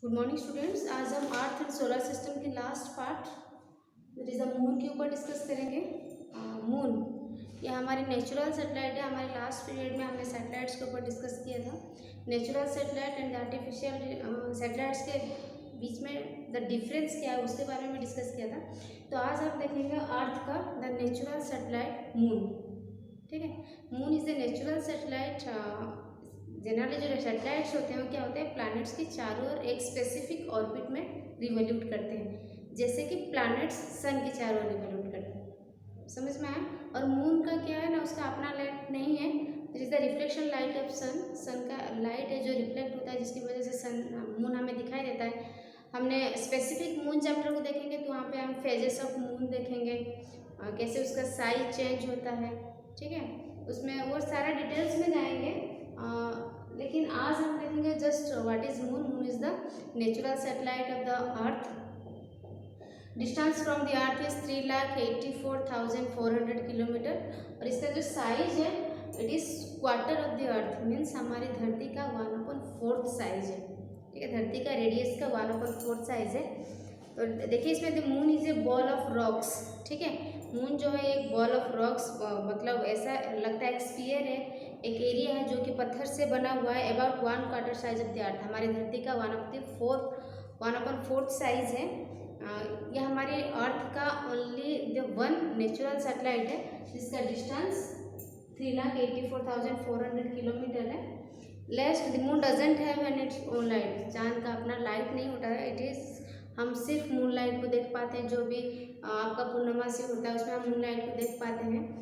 Good morning students. आज हम earth and solar system के last part that is the moon के ऊपर डिस्कस करेंगे। मून यह हमारी नेचुरल सेटेलाइट है। हमारे लास्ट पीरियड में हमने सैटेलाइट्स के ऊपर डिस्कस किया था। Natural satellite and artificial satellites के बीच में द डिफरेंस क्या है उसके बारे में डिस्कस किया था। तो आज हम देखेंगे अर्थ का द नेचुरल सेटेलाइट मून। ठीक है, moon is the natural satellite. Generally जो सेटेलाइट्स होते हैं वो क्या होते हैं, प्लैनेट्स के चारों ओर एक स्पेसिफिक ऑर्बिट में रिवॉल्यूट करते हैं, जैसे कि प्लैनेट्स सन के चारों ओर रिवॉल्यूट करते हैं। समझ में आया। और मून का क्या है ना, उसका अपना लाइट नहीं है। It is the reflection light of sun. Sun का लाइट है जो रिफ्लेक्ट होता है, जिसकी वजह से सन मून हमें दिखाई देता है। हमने स्पेसिफिक मून चैप्टर को देखेंगे तो वहाँ पे हम फेजेस ऑफ मून देखेंगे, कैसे उसका साइज चेंज होता है। ठीक है, उसमें वो सारा डिटेल्स में जाएंगे। लेकिन आज हम देखेंगे just what is moon. Moon is the natural satellite of the earth. Distance from the earth is 3,84,400 kilometre. और इसका जो साइज है it is quarter of the earth, means हमारी धरती का 1/4 साइज है। ठीक है, धरती का रेडियस का 1/4 साइज है। तो देखिए इसमें the moon is a ball of rocks. ठीक है, मून जो है एक बॉल ऑफ रॉक्स, मतलब ऐसा लगता है एक स्फीयर है, एक एरिया है जो कि पत्थर से बना हुआ है। अबाउट 1/4 साइज ऑफ द अर्थ, हमारी धरती का 1/4 साइज है। यह हमारे अर्थ का only the one natural satellite है जिसका डिस्टेंस 3,84,400 किलोमीटर है। Lest the moon doesn't have an its own light. चांद का अपना लाइट नहीं होता है। इट इज़ हम सिर्फ मून लाइट को देख पाते हैं। जो भी आपका पूर्णमासी होता है उसमें हम मून लाइट को देख पाते हैं।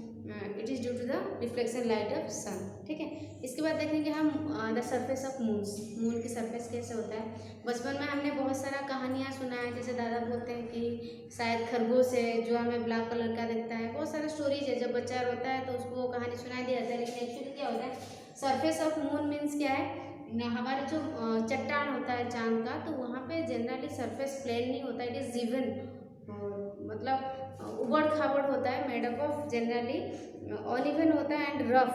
It is due to the reflection light of sun. ठीक है, इसके बाद देखेंगे हम the surface of moons. Moon की सरफेस कैसे होता है। बचपन में हमने बहुत सारा कहानियाँ सुना है, जैसे दादा बोलते हैं कि शायद खरगोश है जो हमें ब्लैक कलर का दिखता है। बहुत सारा स्टोरीज है, जब बच्चा रोता है तो उसको वो कहानी सुनाई दी जाती है। लेकिन एक्चुअली क्या होता है, सरफेस ऑफ मून मीन्स क्या है, हमारे जो चट्टान होता है चांद का, तो वहाँ पे जनरली सरफेस प्लेन नहीं होता, इट इज़ इवन, मतलब उबड़ खाबड़ होता है, made up of generally uneven होता है and rough.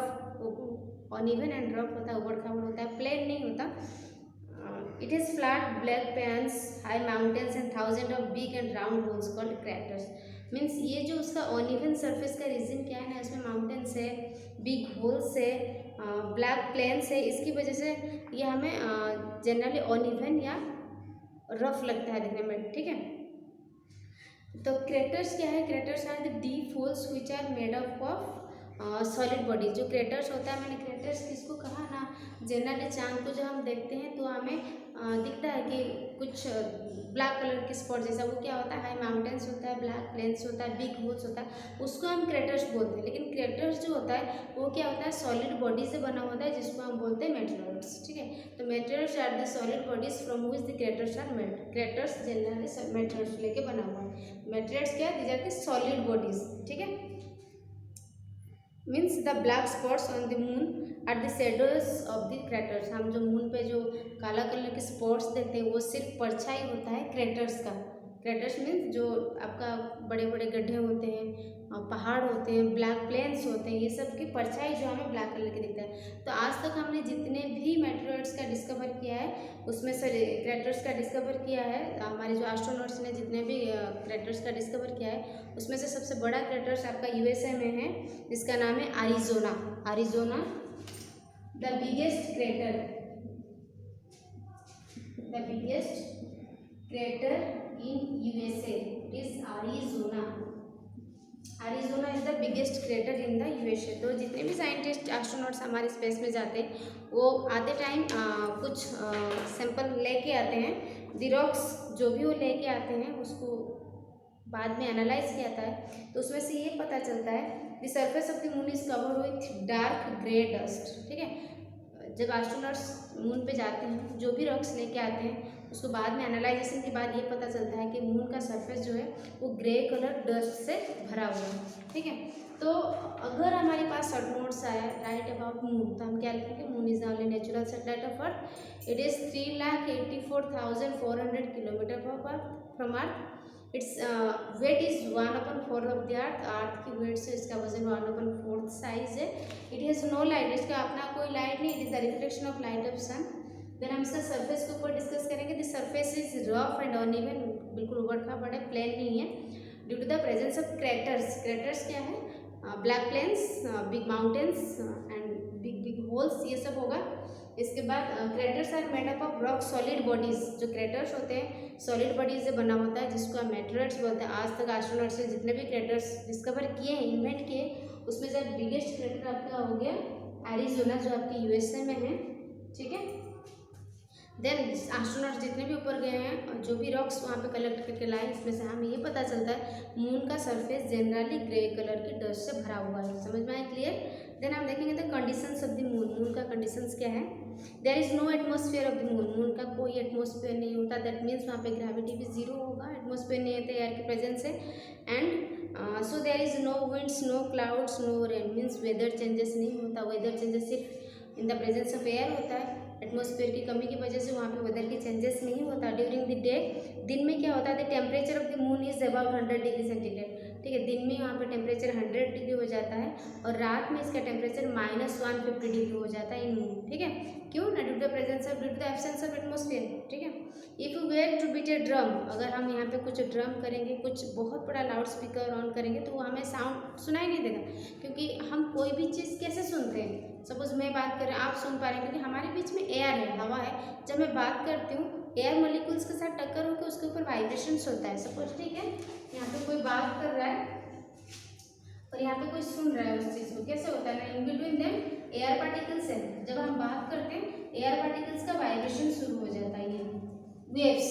Uneven and rough होता है, उबड़ खाबड़ होता है, प्लेन नहीं होता। It is flat black pans, high mountains and thousand of big and round holes called craters. Means ये जो उसका ऑनइवन सरफेस का रीज़न क्या है ना, इसमें माउंटेन्स है, बिग होल्स है, ब्लैक प्लेन्स है। इसकी वजह से ये हमें जनरली ऑनइवन या रफ लगता है दिखने में। ठीक है, तो क्रेटर्स क्या है, craters are the deep holes which are made up of solid body. जो क्रेटर्स होता है, मैंने क्रेटर्स किसको कहा ना, जनरली चांद को जब हम देखते हैं तो हमें दिखता है कि कुछ ब्लैक कलर के स्पॉट जैसा, वो क्या होता है, हाई माउंटेन्स होता है, ब्लैक प्लेन्स होता है, बिग होल्स होता है, उसको हम क्रेटर्स बोलते हैं। लेकिन क्रेटर्स जो होता है वो क्या होता है, सॉलिड बॉडी से बना होता है, जिसको हम बोलते हैं मेटेरियल्स। ठीक है, तो materials are the solid bodies from which the craters are made. Craters generally materials लेके बना हुआ है। मेटेरियल्स क्या है, these are the solid bodies. ठीक है, means the black spots on the moon are the shadows of the craters. हम जो मून पे जो काला कलर के स्पॉट्स देखते हैं वो सिर्फ परछाई होता है क्रेटर्स का। क्रेटर्स मीन्स जो आपका बड़े बड़े गड्ढे होते हैं, पहाड़ होते हैं, ब्लैक प्लेन्स होते हैं, ये सब की परछाई जो हमें ब्लैक कलर की दिखता है। तो आज तक हमने जितने भी मेटेरियल्स का डिस्कवर किया है उसमें से क्रेटर्स का डिस्कवर किया है, हमारे जो एस्ट्रोनॉट्स ने जितने भी क्रेटर्स का डिस्कवर किया है उसमें से सबसे बड़ा क्रेटर्स आपका यूएसए में है, जिसका नाम है Arizona. Arizona the biggest crater, the biggest crater in USA is Arizona. Arizona is the biggest crater in the USA. तो जितने भी साइंटिस्ट एस्ट्रोनॉट्स हमारे स्पेस में जाते हैं वो आते टाइम कुछ सैंपल लेके आते हैं। द रॉक्स जो भी वो लेके आते हैं उसको बाद में एनालाइज किया जाता है, तो उसमें से ये पता चलता है the surface of the moon is covered with dark grey dust. ठीक है, जब एस्ट्रोनॉट्स मून पे जाते हैं जो भी रॉक्स लेके आते हैं उसको बाद में एनालाइजेशन के बाद ये पता चलता है कि मून का सरफेस जो है वो ग्रे कलर डस्ट से भरा हुआ है। ठीक है, तो अगर हमारे पास शॉर्ट नोट्स आया राइट अबाउट मून, तो हम क्या लिखेंगे, moon is the only natural satellite of earth. It is 3,84,400 kilometre from earth. Its weight is 1/4 of the earth. Earth की वेट से इसका वजन 1/4 साइज है। इट हैज़ नो लाइट, इसका अपना कोई लाइट नहीं। It is the reflection of light of sun. The then हम इसका सरफेस के ऊपर डिस्कस करेंगे। This surface is rough and uneven, बिल्कुल उबड़ खाबड़ है, प्लेन नहीं है। Due to the presence of craters, craters क्या है, black plains, big mountains and big big holes, ये सब होगा। इसके बाद craters are made up of rock solid bodies, जो क्रेटर्स होते हैं सॉलिड बॉडीज से बना होता है, जिसको हम मेटेरोइड्स बोलते हैं। आज तक एस्ट्रोनॉट्स ने जितने भी क्रेटर्स डिस्कवर किए हैं, इन्वेंट किए, उसमें से बिगेस्ट क्रेटर आपका हो गया एरिजोना, जो आपके यूएसए में है, ठीक है। देन एस्ट्रोनॉट जितने भी ऊपर गए हैं और जो भी रॉक्स वहाँ पे कलेक्ट करके लाए, इसमें से हमें ये पता चलता है मून का सरफेस जनरली ग्रे कलर की डस्ट से भरा हुआ है। समझ में आया, क्लियर। देन हम देखेंगे the conditions of the moon. Moon का कंडीशंस क्या है, there is no atmosphere of the moon, moon का कोई एटमॉस्फेयर नहीं होता। दैट मीन्स वहाँ पे ग्रेविटी भी जीरो होगा, एटमॉस्फेयर नहीं होता एयर के प्रेजेंस से। And so there is no winds, no clouds, no rain, means weather changes नहीं होता। वेदर चेंजेस सिर्फ in the presence of air होता है। एटमॉस्फेयर की कमी की वजह से वहाँ पे वेदर की चेंजेस नहीं होता। ड्यूरिंग द डे, दिन में क्या होता है, the temperature of the moon is about 100 degree centigrade, ठीक है। दिन में वहाँ पे टेम्परेचर 100 डिग्री हो जाता है और रात में इसका टेम्परेचर -150 डिग्री हो जाता है इन मून, ठीक है। क्यों ना, due to the presence of, due to the absence of atmosphere, ठीक है। If you were to beat a drum, अगर हम यहाँ पे कुछ ड्रम करेंगे, कुछ बहुत बड़ा लाउड स्पीकर ऑन करेंगे, तो हमें साउंड सुनाई नहीं देगा, क्योंकि हम कोई भी चीज़ कैसे सुनते हैं। सपोज मैं बात कर रहा हूँ, आप सुन पा रहे हैं, क्योंकि हमारे बीच में एयर है, हवा है। जब मैं बात करती हूँ, एयर मॉलिक्यूल्स के साथ टक्कर होकर उसके ऊपर वाइब्रेशंस होता है। सपोज, ठीक है, यहाँ पे कोई बात कर रहा है और यहाँ पे कोई सुन रहा है उस चीज़ को, कैसे होता है ना, in between them air particles है। जब हम बात करते हैं, एयर पार्टिकल्स का वाइब्रेशन शुरू हो जाता है, ये वेव्स,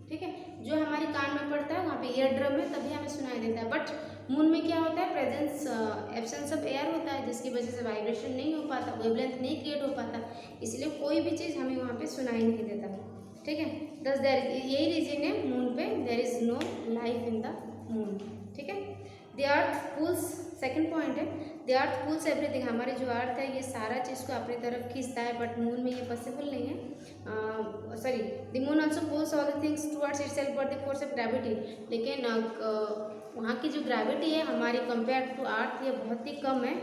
ठीक है, जो हमारे कान में पड़ता है, वहाँ पे ईयर ड्रम है, तभी हमें सुनाई देता है। बट मून में क्या होता है, प्रेजेंस एब्सेंस ऑफ एयर होता है, जिसकी वजह से वाइब्रेशन नहीं हो पाता, वेवलेंथ नहीं क्रिएट हो पाता, इसलिए कोई भी चीज़ हमें वहाँ पे सुनाई नहीं देता, ठीक है। दस यही रीजन है मून पे there is no life in the moon, ठीक है। The earth pulls, second point है, द अर्थ पुल्स एवरीथिंग, हमारे जो अर्थ है ये सारा चीज़ को अपनी तरफ खींचता है, बट मून में ये पॉसिबल नहीं है। Sorry, the moon also pulls all the things towards itself but the force of gravity, लेकिन वहाँ की जो ग्रेविटी है हमारी कंपेयर टू अर्थ ये बहुत ही कम है।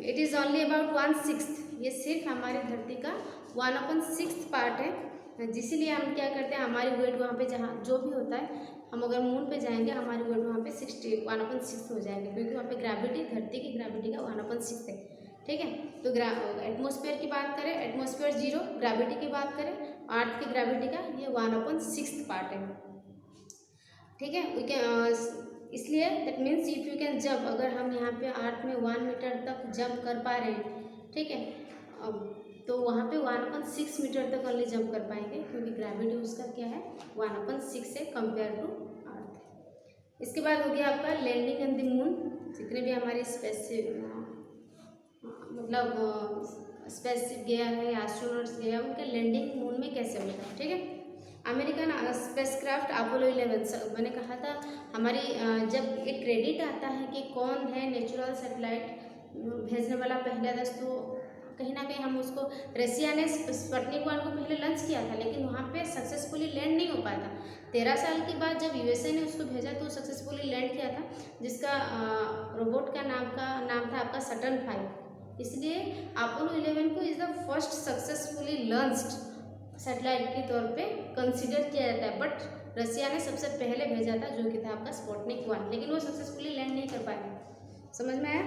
इट इज़ ओनली अबाउट 1/6, ये सिर्फ हमारी धरती का 1/6 पार्ट है, जिसलिए हम क्या करते हैं, हमारी वेट वहाँ पे जहाँ जो भी होता है, हम अगर मून पे जाएंगे हमारी वेट वहाँ पे 1/6 हो जाएगी, क्योंकि वहाँ पे ग्रेविटी धरती की ग्रेविटी का 1/6 है, ठीक है। तो एटमॉस्फेयर की बात करें, एटमॉस्फेयर 0, ग्रेविटी की बात करें, अर्थ की ग्रेविटी का ये 1/6 पार्ट है, ठीक है। इसलिए that means if you can jump, अगर हम यहाँ पे अर्थ में 1 मीटर तक जंप कर पा रहे हैं, ठीक है, तो वहाँ पे 1/6 मीटर तक ओनली जंप कर पाएंगे, क्योंकि ग्रेविटी उसका क्या है 1/6 है कंपेयर टू अर्थ। इसके बाद हो गया आपका लैंडिंग ऑन द मून। जितने भी हमारे स्पेस गया है, एस्ट्रोनॉट्स गया, उनका लैंडिंग मून में कैसे होता है, ठीक है। अमेरिकन स्पेसक्राफ्ट अपोलो 11, मैंने कहा था हमारी जब एक क्रेडिट आता है कि कौन है नेचुरल सैटेलाइट भेजने वाला पहला देश, तो कहीं ना कहीं हम उसको, रसिया ने स्पुतनिक 1 को पहले लॉन्च किया था, लेकिन वहाँ पे सक्सेसफुली लैंड नहीं हो पाया था। 13 साल के बाद जब यूएसए ने उसको भेजा तो सक्सेसफुली लैंड किया था, जिसका रोबोट का नाम था आपका सटर्न 5। इसलिए अपोलो 11 को is the first successfully launched satellite के तौर पे कंसीडर किया जाता है। बट रसिया ने सबसे पहले भेजा था, जो कि था आपका स्पुतनिक 1, लेकिन वो सक्सेसफुली लैंड नहीं कर पाया। समझ में आया।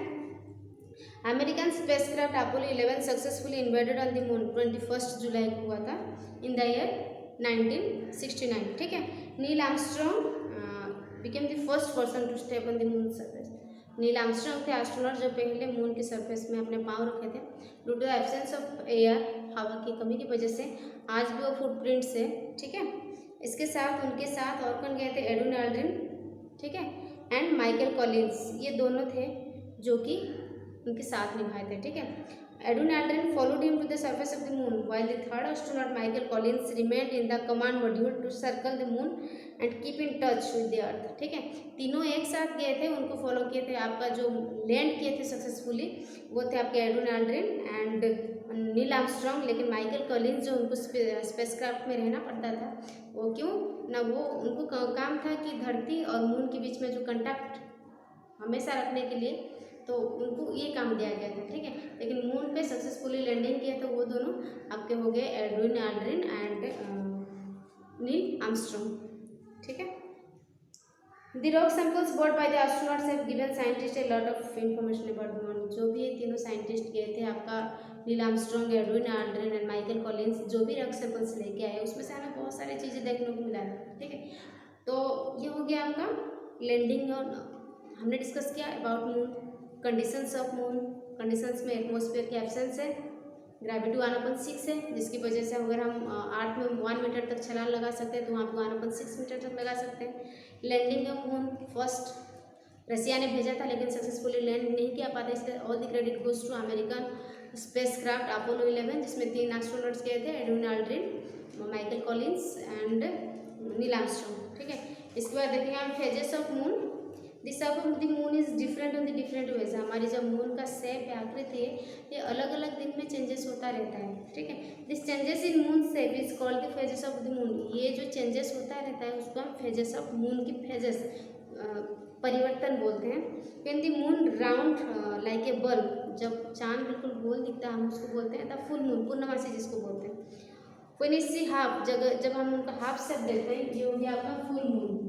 American spacecraft Apollo 11 successfully invaded on the moon 21 जुलाई को हुआ था इन द ईयर 1969, ठीक है। Neil Armstrong became the first person to step on the moon surface. Neil Armstrong थे एस्ट्रोनॉट जो पहले मून के सरफेस में अपने पाँव रखे थे। Due to the absence of air, हवा की कमी की वजह से आज भी वो फुटप्रिंट्स है, ठीक है। इसके साथ उनके साथ और कौन गए थे, एडविन एल्ड्रिन, ठीक है, एंड माइकल कॉलिंस, ये दोनों थे जो कि उनके साथ निभाए थे, ठीक है। Edwin Aldrin followed him to the surface of the moon while the third astronaut Michael Collins remained in the command module to circle the moon and keep in touch with the earth, ठीक है। तीनों एक साथ गए थे, उनको follow किए थे। आपका जो लैंड किए थे सक्सेसफुली वो थे आपके Edwin Aldrin and Neil Armstrong, लेकिन माइकल कॉलिंस जो उनको स्पेसक्राफ्ट में रहना पड़ता था, वो क्यों ना, वो उनको काम था कि धरती और मून के बीच में जो कंटैक्ट हमेशा रखने के लिए तो उनको ये काम दिया गया था, ठीक है। लेकिन मून पे सक्सेसफुली लैंडिंग किया तो वो दोनों आपके हो गए Edwin Aldrin and Neil Armstrong, ठीक है। The rock samples brought by the astronauts have given scientists a lot of information about the moon. जो भी ये तीनों साइंटिस्ट गए थे, आपका Neil Armstrong, Edwin Aldrin and Michael Collins, जो भी रॉक सैंपल्स लेके आए उसमें से हमें बहुत सारी चीज़ें देखने को मिला है, ठीक है। तो ये हो गया आपका लैंडिंग और हमने डिस्कस किया about moon, conditions of moon. Conditions में एटमॉस्फेयर की एब्सेंस है, ग्रेविटी 1/6 है, जिसकी वजह से अगर हम आर्थ में 1 मीटर तक छलांग लगा सकते हैं तो वहाँ पे 1/6 मीटर तक लगा सकते हैं। लैंडिंग ऑफ मून फर्स्ट रसिया ने भेजा था लेकिन सक्सेसफुली लैंड नहीं किया पाता, इसलिए all the credit goes to American spacecraft Apollo 11, जिसमें 3 एस्ट्रोनॉट्स गए थे, Edwin Aldrin, Michael Collins and Neil Armstrong, ठीक है। इसके बाद देखेंगे हम phases of moon. The shape of the moon is different on the different ways. हमारी जब मून का शेप है, आकृति है, ये अलग अलग दिन में चेंजेस होता रहता है, ठीक है। This changes in moon shape is called the phases of the moon. ये जो चेंजेस होता रहता है उसको हम फेजेस ऑफ मून की फेजेस परिवर्तन बोलते हैं। When the moon round like a bulb, जब चांद बिल्कुल गोल दिखता है हम उसको बोलते हैं द फुल मून, पूर्णमासी जिसको बोलते हैं। व्हेन इज सी हाफ, जब हम उनका हाफ शेप देते हैं, ये हो गया आपका full moon,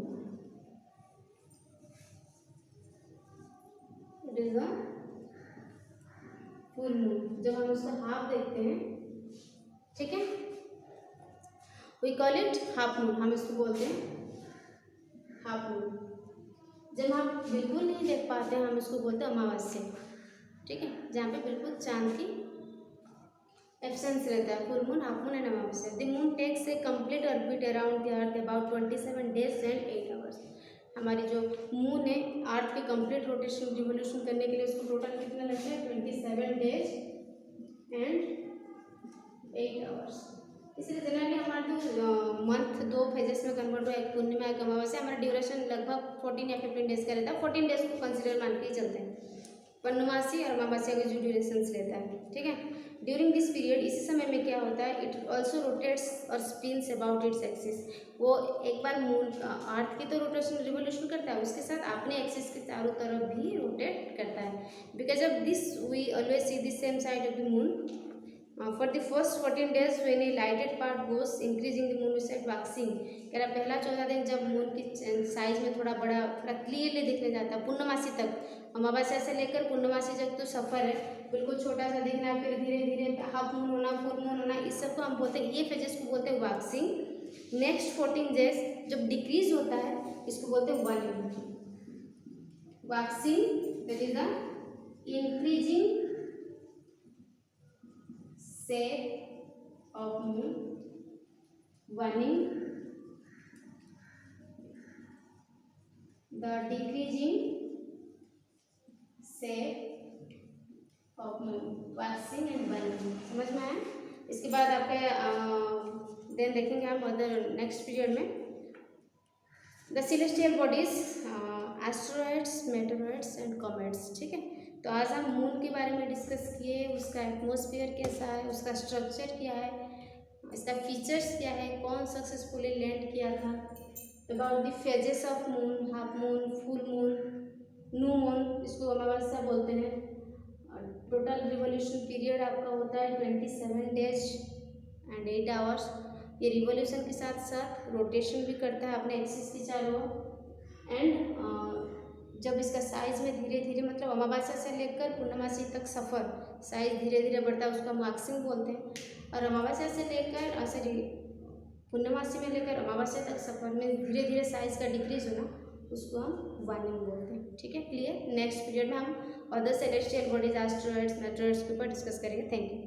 it is a full moon. जब हम उसका हाफ देखते हैं, ठीक है, we call it half moon, हम इसको बोलते हैं हाफ मून। जब हम बिल्कुल नहीं देख पाते हैं हम इसको बोलते हैं अमावस्या, ठीक है, जहाँ पे बिल्कुल चांद की एब्सेंस रहता है, full moon, half moon and amavasya. The moon takes a complete orbit around the earth about 27 days and 8 hours। हमारी जो मून है अर्थ के कंप्लीट रोटेशन रिवोल्यूशन करने के लिए उसको टोटल कितना लगता है 27 days एंड 8 hours। इसलिए जनरली हमारा जो मंथ 2 फेजेस में कन्वर्ट हुआ, एक पूर्णिमा एक अमावस्या, हमारा ड्यूरेशन लगभग 14 या 15 डेज का रहता है। 14 डेज को कंसिडर मान के ही चलते हैं, पूर्णमासी और अमावस्या का जो ड्यूरेशन रहता है, ठीक है। ड्यूरिंग दिस पीरियड, इसी समय में क्या होता है, इट ऑल्सो रोटेट्स और स्पिन्स अबाउट इट्स एक्सिस। वो एक बार मून अर्थ की तो रोटेशन रिवोल्यूशन करता है, उसके साथ अपने एक्सिस के चारों तरफ भी रोटेट करता है। Because of this we always see the same side of the moon for the first 14 days when a lighted part goes increasing the moon we said waxing. कह रहा पहला 14 दिन जब मून की साइज में थोड़ा बड़ा, थोड़ा क्लियरली दिखने जाता है, पूर्णमासी तक, अमावस्या से लेकर पूर्णमासी तक तो सफ़र है, बिल्कुल छोटा सा दिखना, फिर धीरे धीरे हाफ मून होना, फुल मून होना, इस सब को हम बोलते हैं, ये फेजेस को बोलते हैं वैक्सिंग। नेक्स्ट 14 days जब डिक्रीज होता है इसको बोलते हैं warning. Waxing that is the increasing shape of moon, waning the decreasing shape of moon, waxing and waning। समझ में आया? इसके बाद आपके देन देखेंगे हम अदर नेक्स्ट पीरियड में the celestial bodies, asteroids, meteoroids and comets, ठीक है। तो आज हम मून के बारे में डिस्कस किए, उसका एटमॉस्फेयर कैसा है, उसका स्ट्रक्चर क्या है, इसका फीचर्स क्या है, कौन सक्सेसफुली लैंड किया था, about the phases of moon, half moon, full moon, new moon, इसको अमावस्या बोलते हैं। टोटल रिवोल्यूशन पीरियड आपका होता है 27 days एंड 8 hours। ये रिवोल्यूशन के साथ साथ रोटेशन भी करता है अपने एक्सिस की चारों ओर। एंड जब इसका साइज में धीरे धीरे, मतलब अमावस्या से लेकर पूर्णमासी तक सफ़र, साइज धीरे धीरे बढ़ता है, उसको हम वैक्सिंग बोलते हैं। और अमावस्या से लेकर सॉरी पूर्णमासी में लेकर अमावस्या तक सफ़र में धीरे धीरे साइज का डिक्रीज होना, उसको हम वार्निंग बोलते हैं, ठीक है, क्लियर। नेक्स्ट पीरियड में हम other celestial bodies, asteroids, meteoroids के ऊपर डिस्कस करेंगे। Thank you.